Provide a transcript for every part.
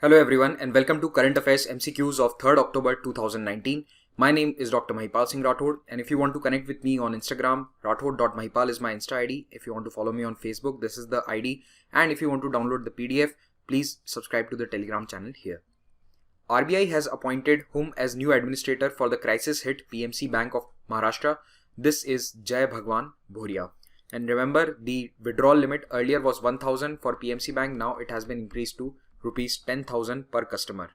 Hello everyone and welcome to Current Affairs MCQs of 3rd October 2019. My name is Dr. Mahipal Singh Rathod, and if you want to connect with me on Instagram, rathod.mahipal is my Insta ID. If you want to follow me on Facebook, this is the ID. And if you want to download the PDF, please subscribe to the Telegram channel here. RBI has appointed whom as new administrator for the crisis hit PMC Bank of Maharashtra. This is Jai Bhagwan Bhoria. And remember, the withdrawal limit earlier was 1000 for PMC Bank. Now it has been increased to rupees 10,000 per customer.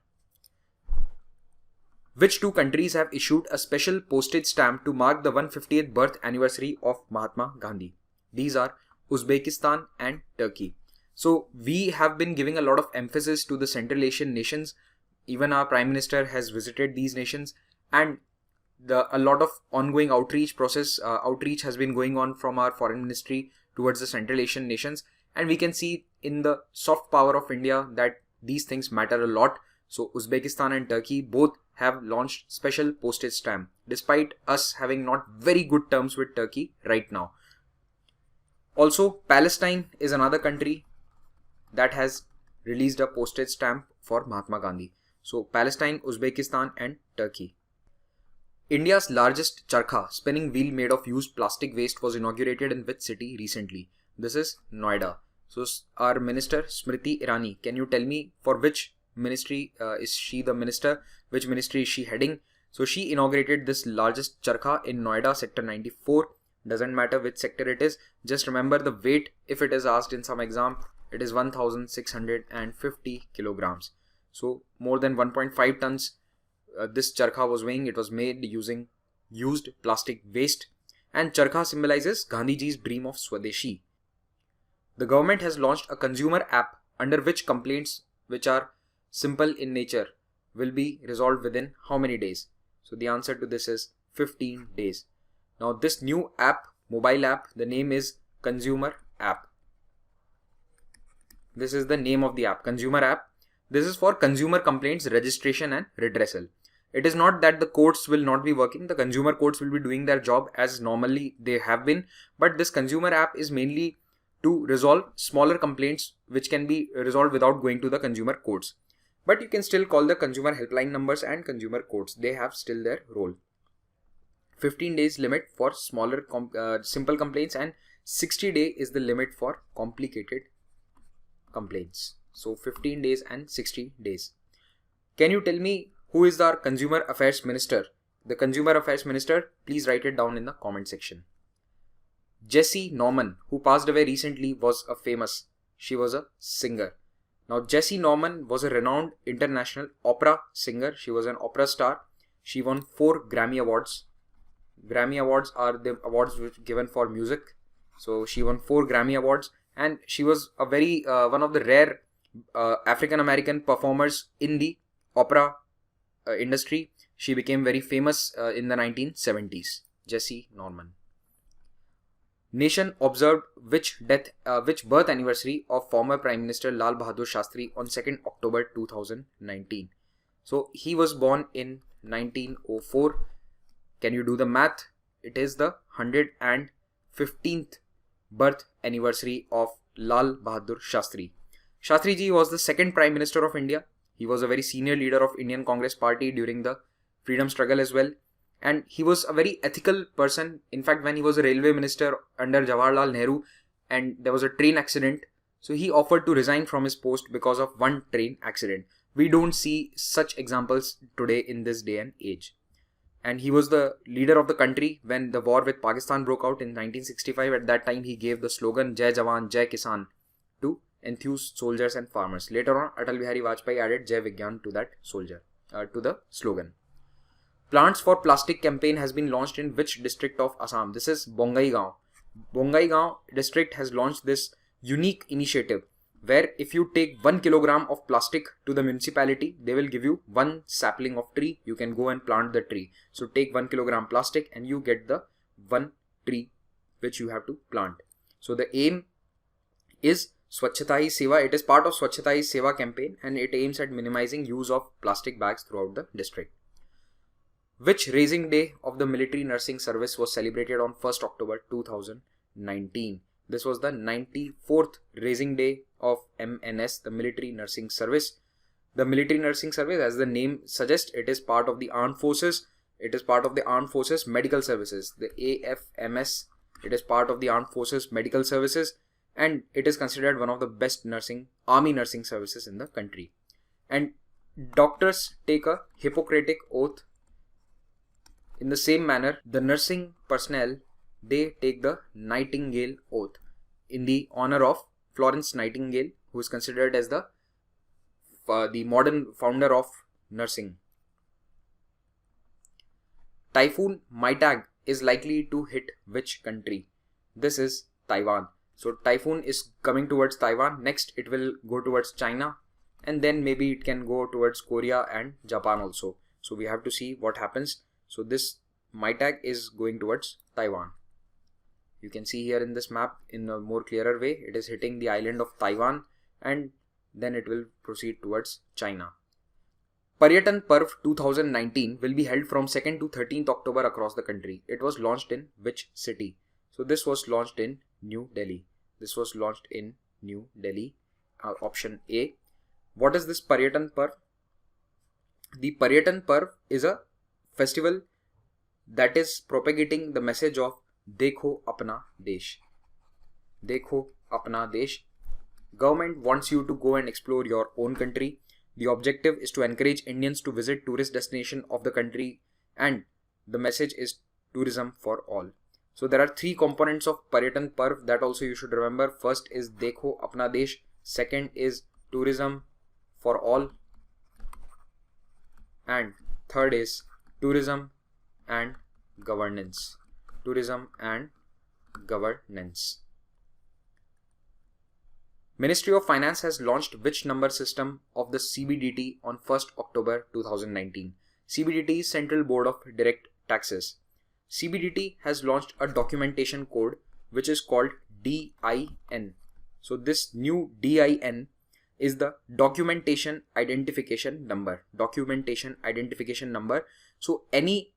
Which two countries have issued a special postage stamp to mark the 150th birth anniversary of Mahatma Gandhi? These are Uzbekistan and Turkey. So we have been giving a lot of emphasis to the Central Asian nations. Even our Prime Minister has visited these nations, and a lot of ongoing outreach has been going on from our foreign ministry towards the Central Asian nations. And we can see in the soft power of India that these things matter a lot. So Uzbekistan and Turkey both have launched special postage stamp, despite us having not very good terms with Turkey right now. Also, Palestine is another country that has released a postage stamp for Mahatma Gandhi. So Palestine, Uzbekistan and Turkey. India's largest charkha spinning wheel made of used plastic waste was inaugurated in which city recently? This is Noida. So our minister Smriti Irani, can you tell me for which ministry is she the minister? Which ministry is she heading? So she inaugurated this largest charkha in Noida, sector 94. Doesn't matter which sector it is. Just remember the weight. If it is asked in some exam, it is 1650 kilograms. So more than 1.5 tons this charkha was weighing. It was made using used plastic waste. And charkha symbolizes Gandhiji's dream of Swadeshi. The government has launched a consumer app under which complaints which are simple in nature will be resolved within how many days? So the answer to this is 15 days. Now this new app, mobile app, the name is Consumer App. This is the name of the app, Consumer App. This is for consumer complaints registration and redressal. It is not that the courts will not be working. The consumer courts will be doing their job as normally they have been. But this consumer app is mainly to resolve smaller complaints which can be resolved without going to the consumer courts. But you can still call the consumer helpline numbers and consumer courts. They have still their role. 15 days limit for smaller simple complaints, and 60 days is the limit for complicated complaints. So 15 days and 60 days. Can you tell me who is our Consumer Affairs Minister? The Consumer Affairs Minister, please write it down in the comment section. Jessie Norman, who passed away recently, she was a singer. Now Jessie Norman was a renowned international opera singer. She was an opera star. She won 4 Grammy Awards. Grammy Awards are the awards given for music. So she won 4 Grammy Awards, and she was a very one of the rare African American performers in the opera industry. She became very famous in the 1970s. Jessie Norman. Nation observed which birth anniversary of former Prime Minister Lal Bahadur Shastri on 2nd October 2019. So he was born in 1904. Can you do the math? It is the 115th birth anniversary of Lal Bahadur Shastri. Shastri ji was the second Prime Minister of India. He was a very senior leader of Indian Congress Party during the freedom struggle as well. And he was a very ethical person. In fact, when he was a railway minister under Jawaharlal Nehru and there was a train accident, so he offered to resign from his post because of one train accident. We don't see such examples today in this day and age. And he was the leader of the country when the war with Pakistan broke out in 1965. At that time, he gave the slogan Jai Jawan, Jai Kisan to enthused soldiers and farmers. Later on, Atal Bihari Vajpayee added Jai Vigyan to that to the slogan. Plants for Plastic campaign has been launched in which district of Assam? This is Bongaigaon. Bongaigaon district has launched this unique initiative where if you take 1 kilogram of plastic to the municipality, they will give you 1 sapling of tree. You can go and plant the tree. So take 1 kilogram plastic and you get the 1 tree which you have to plant. So the aim is Swachhata Hi Seva. It is part of Swachhata Hi Seva campaign and it aims at minimizing use of plastic bags throughout the district. Which raising day of the military nursing service was celebrated on 1st October 2019? This was the 94th raising day of MNS, the military nursing service. The military nursing service, as the name suggests, it is part of the armed forces. It is part of the armed forces medical services, the AFMS. It is part of the armed forces medical services, and it is considered one of the best army nursing services in the country. And doctors take a Hippocratic oath. In the same manner, the nursing personnel, they take the Nightingale oath in the honor of Florence Nightingale, who is considered as the modern founder of nursing. Typhoon Maitag is likely to hit which country? This is Taiwan. So typhoon is coming towards Taiwan. Next it will go towards China, and then maybe it can go towards Korea and Japan also. So we have to see what happens. So this Maitag is going towards Taiwan. You can see here in this map in a more clearer way, it is hitting the island of Taiwan, and then it will proceed towards China. Paryatan Parv 2019 will be held from 2nd to 13th October across the country. It was launched in which city? So this was launched in New Delhi. Option A. What is this Paryatan Parv? The Paryatan Parv is a festival that is propagating the message of Dekho Apna Desh. Dekho Apna Desh. Government wants you to go and explore your own country. The objective is to encourage Indians to visit tourist destination of the country, and the message is tourism for all. So there are three components of Paryatan Parv that also you should remember. First is Dekho Apna Desh. Second is tourism for all. And third is tourism and governance. Ministry of Finance has launched which number system of the CBDT on 1st October 2019? CBDT is Central Board of Direct Taxes. CBDT has launched a documentation code which is called DIN. So this new DIN is the documentation identification number. So any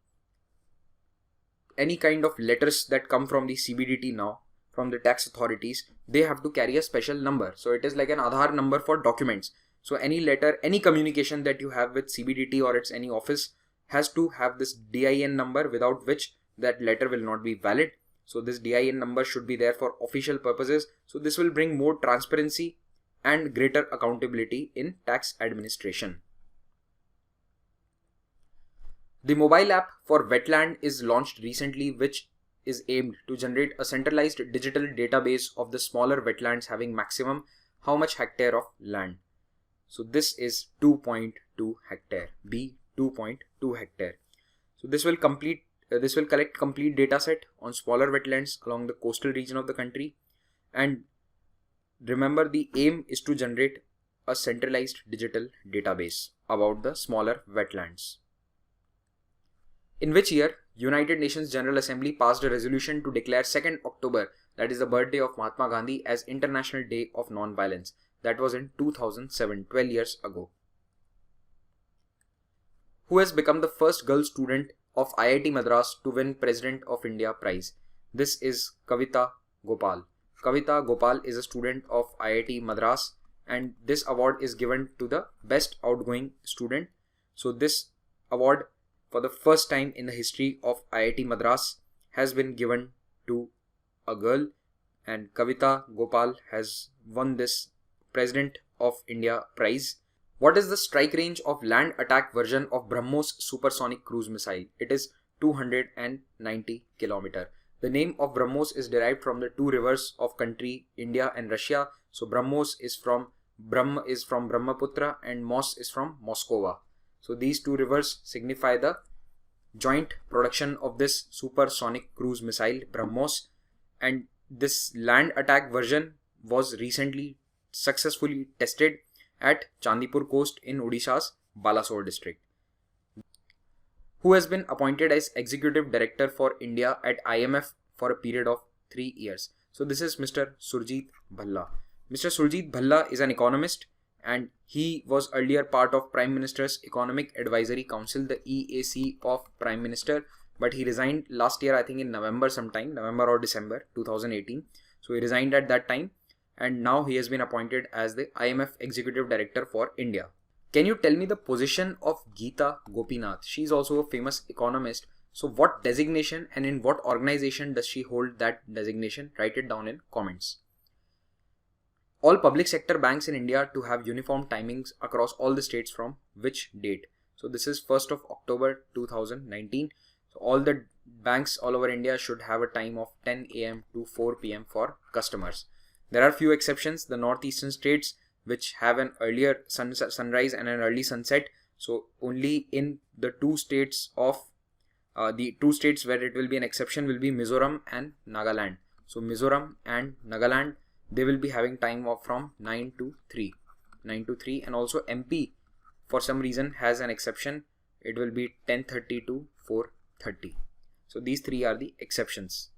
kind of letters that come from the CBDT now, from the tax authorities, they have to carry a special number. So it is like an Aadhaar number for documents. So any letter, any communication that you have with CBDT or its any office has to have this DIN number, without which that letter will not be valid. So this DIN number should be there for official purposes. So this will bring more transparency and greater accountability in tax administration. The mobile app for wetland is launched recently, which is aimed to generate a centralized digital database of the smaller wetlands having maximum how much hectare of land. So this is 2.2 hectare. B, 2.2 hectare. So this will collect complete data set on smaller wetlands along the coastal region of the country. And remember, the aim is to generate a centralized digital database about the smaller wetlands. In which year United Nations General Assembly passed a resolution to declare 2nd October, that is the birthday of Mahatma Gandhi, as International Day of Non-Violence? That was in 2007, 12 years ago. Who has become the first girl student of IIT Madras to win President of India prize? This is Kavita Gopal. Kavita Gopal is a student of IIT Madras, and this award is given to the best outgoing student. So this award, for the first time in the history of IIT Madras, has been given to a girl, and Kavita Gopal has won this President of India prize. What is the strike range of land attack version of BrahMos supersonic cruise missile? It is 290 km. The name of BrahMos is derived from the two rivers of country India and Russia. So BrahMos is from Brahmaputra and Mos is from Moskova. So these two rivers signify the joint production of this supersonic cruise missile BrahMos, and this land attack version was recently successfully tested at Chandipur coast in Odisha's Balasore district. Who has been appointed as Executive Director for India at IMF for a period of 3 years? So this is Mr. Surjit Bhalla. Mr. Surjit Bhalla is an economist, and he was earlier part of Prime Minister's Economic Advisory Council, the EAC of Prime Minister, but he resigned last year, I think in November or December 2018. So he resigned at that time, and now he has been appointed as the IMF Executive Director for India. Can you tell me the position of Geeta Gopinath? She is also a famous economist. So what designation and in what organization does she hold that designation? Write it down in comments. All public sector banks in India to have uniform timings across all the states from which date? So this is 1st of October 2019. So all the banks all over India should have a time of 10 a.m. to 4 p.m. for customers. There are few exceptions. The northeastern states which have an earlier sunrise and an early sunset. So only in the two states of the two states where it will be an exception will be Mizoram and Nagaland. So Mizoram and Nagaland, they will be having time of from 9 to 3, and also MP for some reason has an exception. It will be 10:30 to 4:30. So these three are the exceptions.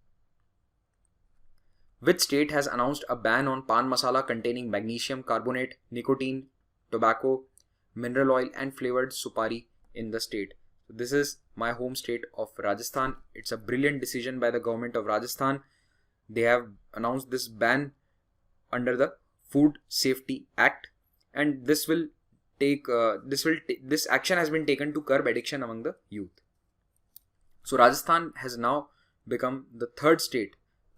Which state has announced a ban on pan masala containing magnesium, carbonate, nicotine, tobacco, mineral oil and flavored supari in the state? So this is my home state of Rajasthan. It's a brilliant decision by the government of Rajasthan. They have announced this ban under the Food Safety Act, and this action has been taken to curb addiction among the youth. So Rajasthan has now become the third state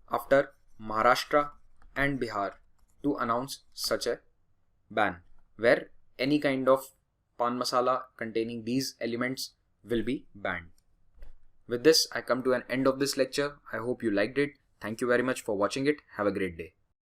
after Maharashtra and Bihar to announce such a ban, where any kind of pan masala containing these elements will be banned. With this, I come to an end of this lecture. I hope you liked it. Thank you very much for watching it. Have a great day.